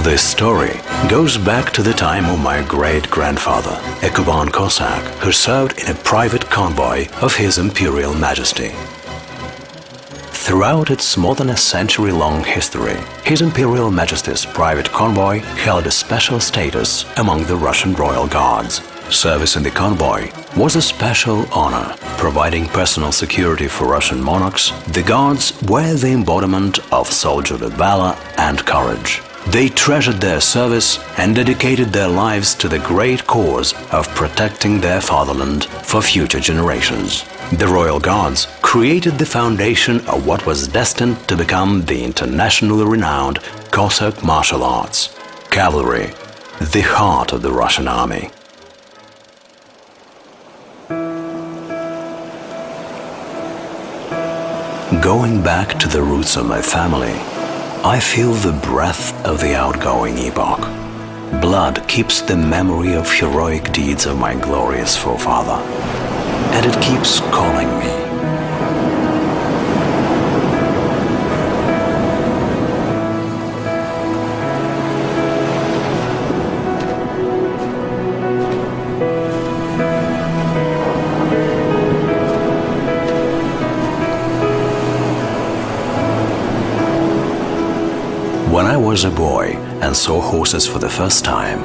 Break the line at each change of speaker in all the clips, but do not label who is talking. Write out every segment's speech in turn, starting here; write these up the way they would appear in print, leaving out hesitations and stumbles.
This story goes back to the time of my great-grandfather, a Kuban Cossack who served in a private convoy of His Imperial Majesty. Throughout its more than a century-long history, His Imperial Majesty's private convoy held a special status among the Russian Royal Guards. Service in the convoy was a special honor, providing personal security for Russian monarchs. The Guards were the embodiment of soldierly valor and courage. They treasured their service and dedicated their lives to the great cause of protecting their fatherland for future generations. The Royal Guards created the foundation of what was destined to become the internationally renowned Cossack martial arts. Cavalry, the heart of the Russian army. Going back to the roots of my family, I feel the breath of the outgoing epoch. Blood keeps the memory of heroic deeds of my glorious forefather, and it keeps calling me. When I was a boy and saw horses for the first time,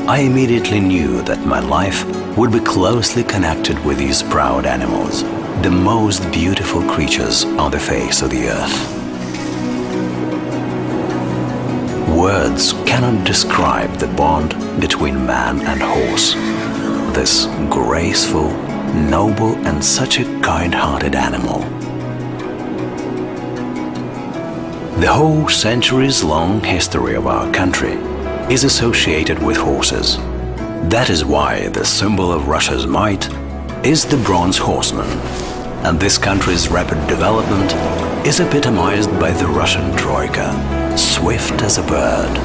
I immediately knew that my life would be closely connected with these proud animals, the most beautiful creatures on the face of the earth. Words cannot describe the bond between man and horse, this graceful, noble, and such a kind-hearted animal. The whole centuries-long history of our country is associated with horses. That is why the symbol of Russia's might is the bronze horseman, and this country's rapid development is epitomized by the Russian troika, swift as a bird.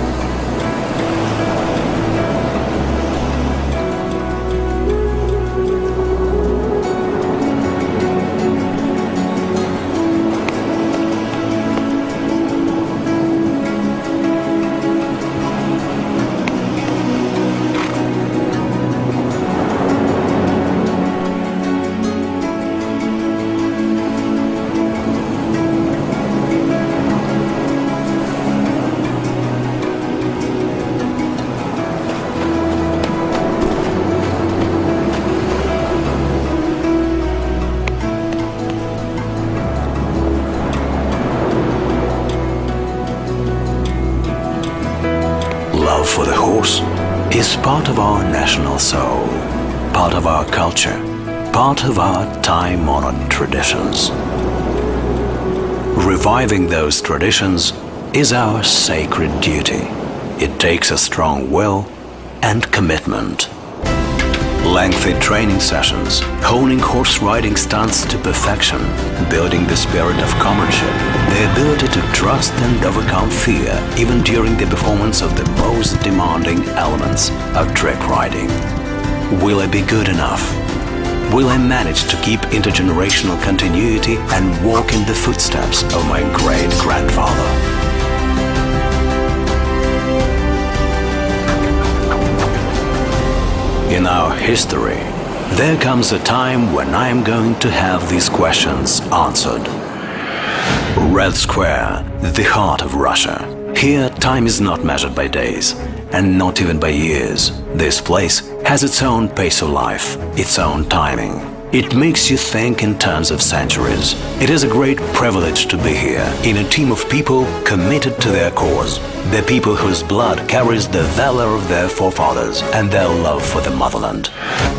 Love for the horse is part of our national soul, part of our culture, part of our time-honored traditions. Reviving those traditions is our sacred duty. It takes a strong will and commitment. Lengthy training sessions, honing horse riding stunts to perfection, building the spirit of comradeship, the ability to trust and overcome fear even during the performance of the most demanding elements of trick riding. Will I be good enough? Will I manage to keep intergenerational continuity and walk in the footsteps of my great-grandfather? In our history, there comes a time when I am going to have these questions answered. Red Square, the heart of Russia. Here, time is not measured by days, and not even by years. This place has its own pace of life, its own timing. It makes you think in terms of centuries. It is a great privilege to be here, in a team of people committed to their cause. The people whose blood carries the valor of their forefathers and their love for the motherland.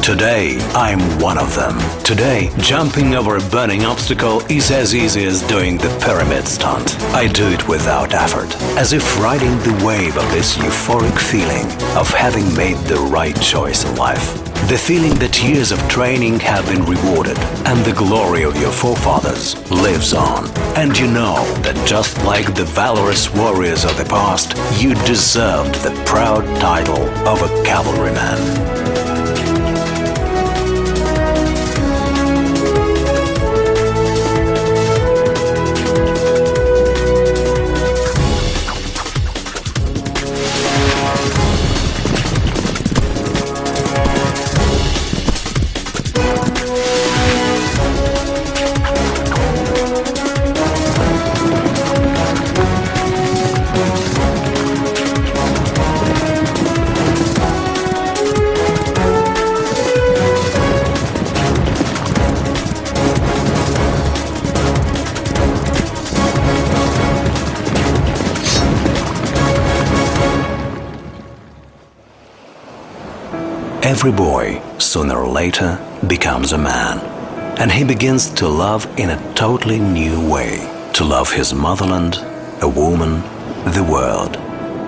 Today, I'm one of them. Today, jumping over a burning obstacle is as easy as doing the pyramid stunt. I do it without effort, as if riding the wave of this euphoric feeling of having made the right choice in life. The feeling that years of training have been rewarded and the glory of your forefathers lives on. And you know that just like the valorous warriors of the past, you deserved the proud title of a cavalryman. Every boy, sooner or later, becomes a man. And he begins to love in a totally new way. To love his motherland, a woman, the world.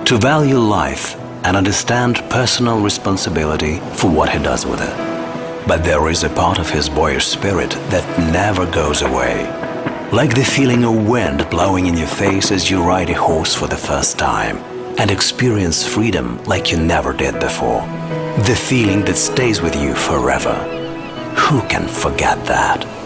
To value life and understand personal responsibility for what he does with it. But there is a part of his boyish spirit that never goes away. Like the feeling of wind blowing in your face as you ride a horse for the first time and experience freedom like you never did before. The feeling that stays with you forever. Who can forget that?